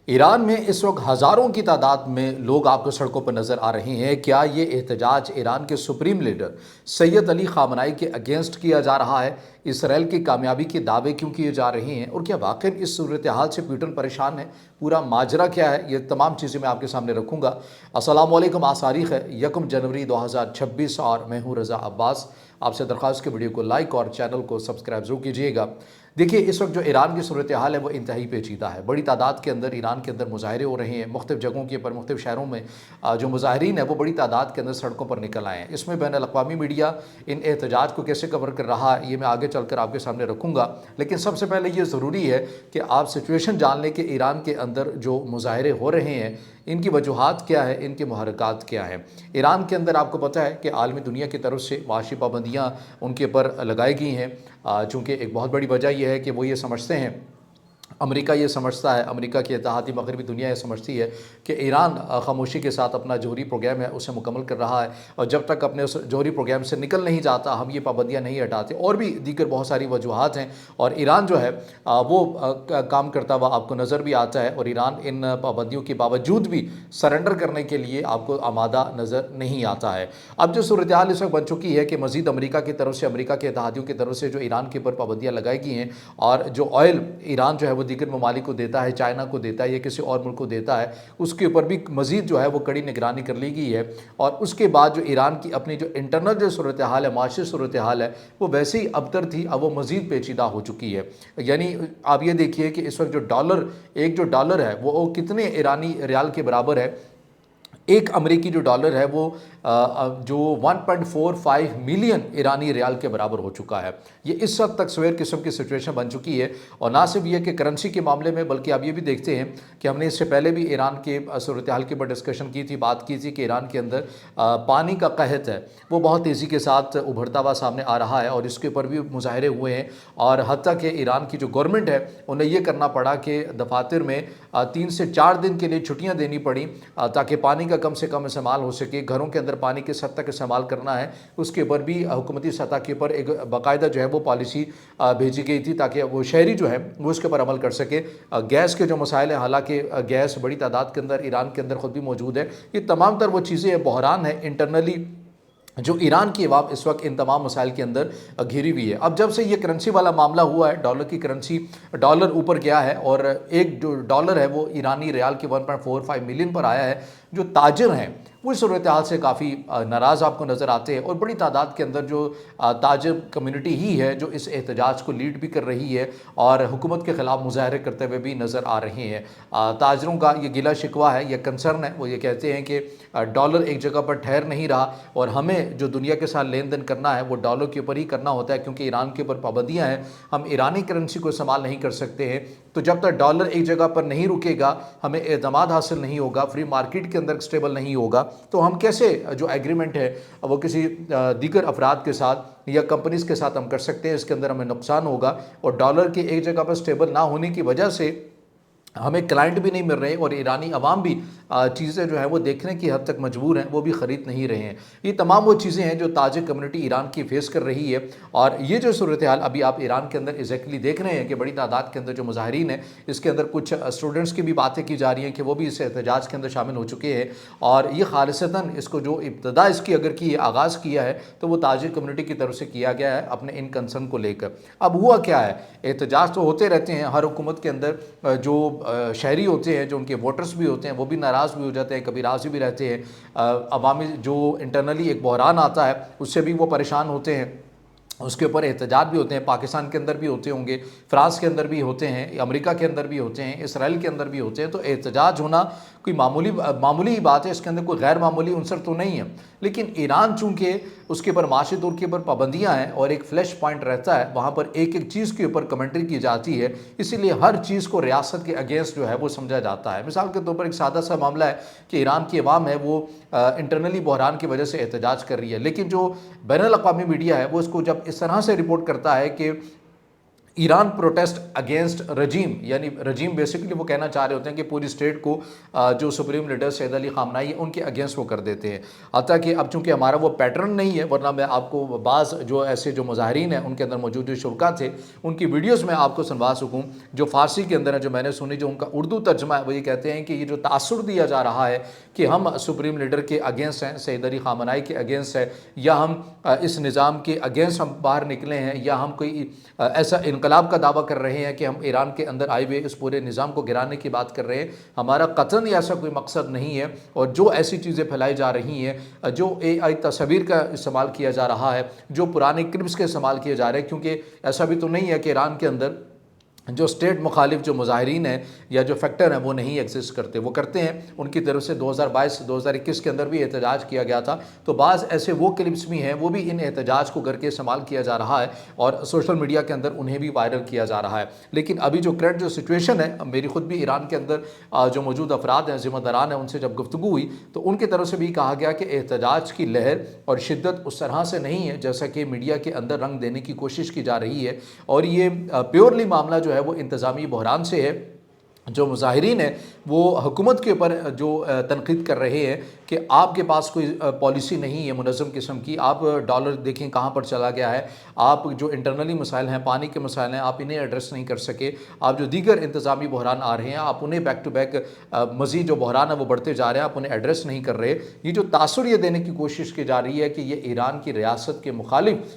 Iran में इस वक्त हज़ारों की तादाद में लोग आपको सड़कों पर नज़र आ रहे हैं। क्या ये एहतजाज ईरान के सुप्रीम लीडर सैयद अली ख़ामनाई के अगेंस्ट किया जा रहा है? इसराइल की कामयाबी के दावे क्यों किए जा रहे हैं और क्या वाकई इस सूरत हाल से पुतिन परेशान है? पूरा माजरा क्या है? ये तमाम चीज़ें मैं आपके सामने रखूँगा। अस्सलाम वालेकुम। आज तारीख़ है 1 जनवरी 2026 और मैं हूँ रज़ा अब्बास। आपसे दरख्वास्त के वीडियो को लाइक और चैनल को सब्सक्राइब जरूर कीजिएगा। देखिए, इस वक्त जो ईरान की सूरत हाल है वो इंतहाई पेचीदा है। बड़ी तादाद के अंदर ईरान के अंदर मुजाहरे हो रहे हैं। मुख्तलिफ जगहों के ऊपर मुख्तलिफ शहरों में जो मुजाहरीन है वो बड़ी तादाद के अंदर सड़कों पर निकल आए हैं। इसमें बैन अल-अक़वामी मीडिया इन एहतजाज को कैसे कवर कर रहा है ये मैं आगे चलकर आपके सामने रखूँगा। लेकिन सबसे पहले ये ज़रूरी है कि आप सिचुएशन जान लें कि ईरान के अंदर जो मुजाहरे हो रहे हैं इनकी वजूहात क्या है, इनके मुहर्रिकात क्या हैं। ईरान के अंदर आपको पता है कि आलमी दुनिया की तरफ से माशी पाबंदियाँ उनके ऊपर लगाई गई हैं। चूँकि एक बहुत बड़ी वजह यह है कि वो ये समझते हैं, अमेरिका ये समझता है, अमेरिका की इत्तेहादी मगरबी दुनिया ये समझती है कि ईरान खामोशी के साथ अपना जोहरी प्रोग्राम है उसे मुकम्मल कर रहा है और जब तक अपने उस जोहरी प्रोग्राम से निकल नहीं जाता हम ये पाबंदियाँ नहीं हटाते। और भी दीगर बहुत सारी वजूहात हैं और ईरान जो है वो काम करता हुआ आपको नज़र भी आता है और ईरान इन पाबंदियों के बावजूद भी सरेंडर करने के लिए आपको आमादा नज़र नहीं आता है। अब जो सूरत हाल इस वक्त बन चुकी है कि मज़ीद अमेरिका की तरफ से, अमेरिका के इत्तेहादियों की तरफ से जो ईरान के ऊपर पाबंदियाँ लगाई गई हैं और जो ऑयल ईरान जो है वो दीगर ममालिक को देता है, चाइना को देता है या किसी और मुल्क को देता है, उसके ऊपर भी मज़ीद जो है वो कड़ी निगरानी कर ली गई है। और उसके बाद जो ईरान की अपनी जो इंटरनल जो सूरत हाल है, माशी सूरत हाल है, वो वैसे ही अबतर थी, अब वो मज़ीद पेचीदा हो चुकी है। यानी आप ये देखिए कि इस वक्त जो डॉलर है वो कितने ईरानी रियाल के बराबर है। एक अमेरिकी जो डॉलर है वो जो 1.45 मिलियन ईरानी रियाल के बराबर हो चुका है। ये इस हद तक सवेर किस्म की सिचुएशन बन चुकी है। और ना सिर्फ ये कि करेंसी के मामले में, बल्कि आप ये भी देखते हैं कि हमने इससे पहले भी ईरान के सूरत हाल के ऊपर डिस्कशन की थी, बात की थी कि ईरान के अंदर पानी का कहत है वो बहुत तेज़ी के साथ उभरता हुआ सामने आ रहा है और इसके ऊपर भी मुजाहरे हुए हैं। और हत्ता कि ईरान की जो गवर्नमेंट है उन्हें ये करना पड़ा कि दफातर में 3 से 4 दिन के लिए छुट्टियाँ देनी पड़ी ताकि पानी का कम से कम इस्तेमाल हो सके। घरों के अंदर पानी किस हद तक इस्तेमाल करना है उसके ऊपर भी हुकूमती सतह के ऊपर एक बाकायदा जो है वो पॉलिसी भेजी गई थी ताकि वो शहरी जो है वो उसके ऊपर अमल कर सके। गैस के जो मसाइल हैं, हालांकि गैस बड़ी तादाद के अंदर ईरान के अंदर खुद भी मौजूद है, ये तमाम तर वो चीज़ें बहरान है इंटरनली जो ईरान की अवाम इस वक्त इन तमाम मसाइल के अंदर घिरी हुई है। अब जब से ये करेंसी वाला मामला हुआ है, डॉलर की करेंसी, डॉलर ऊपर गया है और एक जो डॉलर है वो ईरानी रियाल के 1.45 मिलियन पर आया है। जो ताजिर हैं वो इस सूरत हाल से काफ़ी नाराज़ आपको नज़र आते हैं और बड़ी तादाद के अंदर जो ताजिर कम्युनिटी ही है जो इस एहतजाज को लीड भी कर रही है और हुकूमत के ख़िलाफ़ मुजाहरे करते हुए भी नज़र आ रहे हैं। ताजरों का ये गिला शिकवा है, ये कंसर्न है। वो ये कहते हैं कि डॉलर एक जगह पर ठहर नहीं रहा और हमें जो दुनिया के साथ लेन देन करना है वो डॉलर के ऊपर ही करना होता है क्योंकि ईरान के ऊपर पाबंदियाँ हैं, हम ईरानी करेंसी को इस्तेमाल नहीं कर सकते हैं। तो जब तक डॉलर एक जगह पर नहीं रुकेगा, हमें एतमाद हासिल नहीं होगा, फ्री मार्केट के अंदर स्टेबल नहीं होगा, तो हम कैसे जो एग्रीमेंट है वो किसी दीगर अफराद के साथ या कंपनीज़ के साथ हम कर सकते हैं। इसके अंदर हमें नुकसान होगा और डॉलर के एक जगह पर स्टेबल ना होने की वजह से हमें क्लाइंट भी नहीं मिल रहे और ईरानी अवाम भी चीज़ें जो है वो देखने की हद तक मजबूर हैं, वो भी ख़रीद नहीं रहे हैं। ये तमाम वो चीज़ें हैं जो ताजिर कम्युनिटी ईरान की फेस कर रही है। और ये जो सूरत हाल अभी आप ईरान के अंदर एग्जैक्टली देख रहे हैं कि बड़ी तादाद के अंदर जो मुजाहरीन है, इसके अंदर कुछ स्टूडेंट्स की भी बातें की जा रही हैं कि वो भी इस एहतजाज के अंदर शामिल हो चुके हैं। और ये खालिसतन इसको जो इब्तदा इसकी अगर की आगाज़ किया है तो वो ताजिर कम्युनिटी की तरफ से किया गया है अपने इन कंसर्न को लेकर। अब हुआ क्या है, एहतजाज तो होते रहते हैं हर हुकूमत के अंदर। जो शहरी होते हैं, जो उनके वोटर्स भी होते हैं, वो भी नाराज़ भी हो जाते हैं, कभी राज़ी भी रहते हैं। अवामी जो इंटरनली एक बहरान आता है उससे भी वो परेशान होते हैं, उसके ऊपर एहतजाज भी होते हैं। पाकिस्तान के अंदर भी होते होंगे, फ्रांस के अंदर भी होते हैं, अमेरिका के अंदर भी होते हैं, इसराइल के अंदर भी होते हैं। तो एहतजाज होना कोई मामूली ही बात है, इसके अंदर कोई गैर मामूली अंसर तो नहीं है। लेकिन ईरान चूँकि उसके ऊपर माशी तौर के ऊपर पाबंदियाँ हैं और एक फ्लैश पॉइंट रहता है, वहाँ पर एक एक चीज़ के ऊपर कमेंट्री की जाती है, इसीलिए हर चीज़ को रियासत के अगेंस्ट जो है वो समझा जाता है। मिसाल के तौर पर एक सादा सा मामला है कि ईरान की अवाम है वो इंटरनली बहरान की वजह से एहतजाज कर रही है, लेकिन जो बैनुल अक़वामी मीडिया है वो इसको जब इस तरह से रिपोर्ट करता है कि ईरान प्रोटेस्ट अगेंस्ट रजीम, यानी रजीम बेसिकली वो कहना चाह रहे होते हैं कि पूरी स्टेट को जो सुप्रीम लीडर सैयद अली खामनाई है उनके अगेंस्ट वो कर देते हैं। हत्ता कि अब चूंकि हमारा वो पैटर्न नहीं है, वरना मैं आपको बाज़ जो ऐसे जो मुजाहिरीन हैं उनके अंदर मौजूद जो शुरका थे उनकी वीडियोज़ में आपको सुनवा सकूँ, जो फ़ारसी के अंदर है, जो मैंने सुनी, जो उनका उर्दू तर्जमा है, वो ये कहते हैं कि ये जो तासुर दिया जा रहा है कि हम सुप्रीम लीडर के अगेंस्ट हैं, सैयद अली खामनाई के अगेंस्ट है, या हम इस निज़ाम के अगेंस्ट हम बाहर निकले हैं, या हम कोई ऐसा इनकलाब का दावा कर रहे हैं कि हम ईरान के अंदर आए हुए इस पूरे निज़ाम को गिराने की बात कर रहे हैं। हमारा कतन ऐसा कोई मकसद नहीं है। और जो ऐसी चीज़ें फैलाई जा रही हैं, जो AI तस्वीर का इस्तेमाल किया जा रहा है, जो पुराने क्लिप्स के इस्तेमाल किए जा रहे हैं, क्योंकि ऐसा भी तो नहीं है कि ईरान के अंदर जो स्टेट मुखालिफ जो मुजाहिरीन हैं या जो फैक्टर हैं वो नहीं एग्जिस्ट करते, वो करते हैं। उनकी तरफ से 2022-2021 के अंदर भी एहतजाज किया गया था, तो बाज़ ऐसे वो क्लिप्स भी हैं, वो भी इन एहतजाज को करके इस्तेमाल किया जा रहा है और सोशल मीडिया के अंदर उन्हें भी वायरल किया जा रहा है। लेकिन अभी जो करंट जो सिचुएशन है, मेरी ख़ुद भी ईरान के अंदर जो मौजूद अफराद हैं, ज़िम्मेदारान हैं, उनसे जब गुफ्तगू हुई तो उनकी तरफ से भी कहा गया कि एहतजाज की लहर और शिद्दत उस तरह से नहीं है जैसा कि मीडिया के अंदर रंग देने की कोशिश की जा रही है। और ये प्योरली मामला जो है वो इंतज़ामी बहरान से है। जो मुजाहिरीन हैं वो हुकूमत के ऊपर जो तनकीद कर रहे हैं कि आपके पास कोई पॉलिसी नहीं है मुनज़्ज़म किस्म की, आप डॉलर देखें कहाँ पर चला गया है, आप जो इंटरनली मसाइल हैं, पानी के मसाइल हैं, आप इन्हें एड्रेस नहीं कर सके, आप जो दीगर इंतज़ामी बहरान आ रहे हैं आप उन्हें बैक टू बैक मज़ीद जो बहरान है वो बढ़ते जा रहे हैं, आप उन्हें एड्रेस नहीं कर रहे। ये जो तासुर ये देने की कोशिश की जा रही है कि ये ईरान की रियासत के मुखालिफ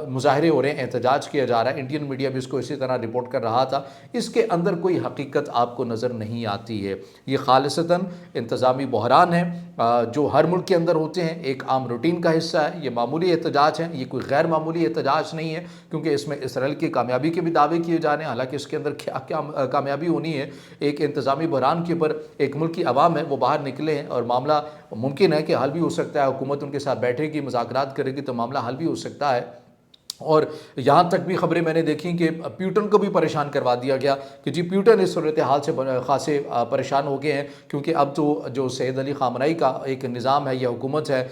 मुजाहरे हो रहे हैं, एहतजाज किया जा रहा है, इंडियन मीडिया भी इसको इसी तरह रिपोर्ट कर रहा था, इसके अंदर कोई हकीकत आपको नज़र नहीं आती है। ये खालिसतन इंतज़ामी बहरान है जो हर मुल्क के अंदर होते हैं, एक आम रूटीन का हिस्सा है। ये मामूली एहतजाज हैं, ये कोई गैर मामूली एहतजाज नहीं है, क्योंकि इसमें इसराइल की कामयाबी के भी दावे किए जा रहे हैं। हालांकि इसके अंदर क्या क्या कामयाबी होनी है, एक इंतज़ामी बहरान के ऊपर एक मुल्क की आवाम है वो बाहर निकले हैं और मामला मुमकिन है कि हल भी हो सकता है, हुकूमत उनके साथ बैठेगी, मुज़ाकरात करेगी तो मामला हल भी हो सकता है। और यहाँ तक भी ख़बरें मैंने देखी कि प्यूटन को भी परेशान करवा दिया गया कि जी प्यूटन इस सूरत हाल से खासे परेशान हो गए हैं, क्योंकि अब तो जो सैयद अली खामनाई का एक निज़ाम है या हुकूमत है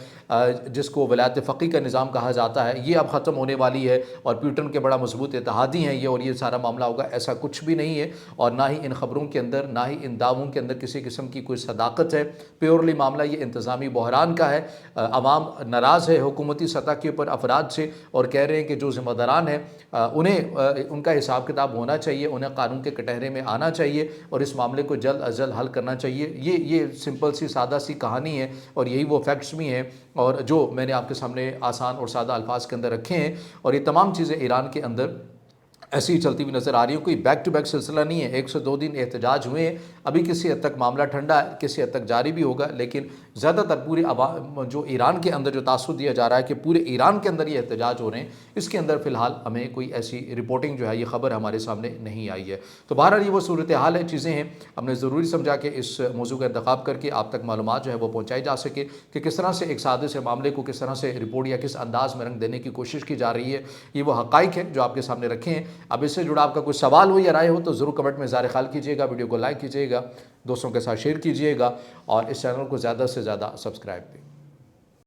जिसको वलायत फ़क़ी का निज़ाम कहा जाता है, ये अब ख़त्म होने वाली है और प्यूटन के बड़ा मजबूत इत्तेहादी हैं ये, और ये सारा मामला होगा, ऐसा कुछ भी नहीं है। और ना ही इन ख़बरों के अंदर, ना ही इन दावों के अंदर किसी किस्म की कोई सदाकत है। प्योरली मामला ये इंतज़ामी बहरान का है। अवाम नाराज़ है हुकूमती सतह के ऊपर अफराद से और कह रहे हैं कि जो ज़िम्मेदारान हैं उन्हें उनका हिसाब किताब होना चाहिए, उन्हें कानून के कटहरे में आना चाहिए और इस मामले को जल्द अज जल्द हल करना चाहिए। ये सिंपल सी सादा सी कहानी है और यही वो फैक्ट्स भी हैं और जो मैंने आपके सामने आसान और सादा अल्फाज के अंदर रखे हैं। और ये तमाम चीज़ें ईरान के अंदर ऐसी ही चलती हुई नज़र आ रही है, कोई बैक टू बैक सिलसिला नहीं है। 102 दिन एहतजाज हुए हैं, अभी किसी हद तक मामला ठंडा है, किसी हद तक जारी भी होगा, लेकिन ज़्यादातर पूरे जो ईरान के अंदर जो तासुर दिया जा रहा है कि पूरे ईरान के अंदर ये एहतजाज हो रहे हैं, इसके अंदर फ़िलहाल हमें कोई ऐसी रिपोर्टिंग जो है, ये ख़बर हमारे सामने नहीं आई है। तो बहरहाल ये वो सूरत हाल है, चीज़ें हैं, हमने ज़रूरी समझा कि इस मौजू का इंतखाब करके आप तक मालूमात जो है वो पहुँचाई जा सके कि किस तरह से एक सादे से मामले को किस तरह से रिपोर्ट या किस अंदाज़ में रंग देने की कोशिश की जा रही है। ये वो हक़ाइक़ है जो आपके सामने रखे हैं। अब इससे जुड़ा आपका कोई सवाल हो या राय हो तो ज़रूर कमेंट में इज़हार ख्याल कीजिएगा, वीडियो को लाइक कीजिएगा, दोस्तों के साथ शेयर कीजिएगा और इस चैनल को ज़्यादा से ज़्यादा सब्सक्राइब करें।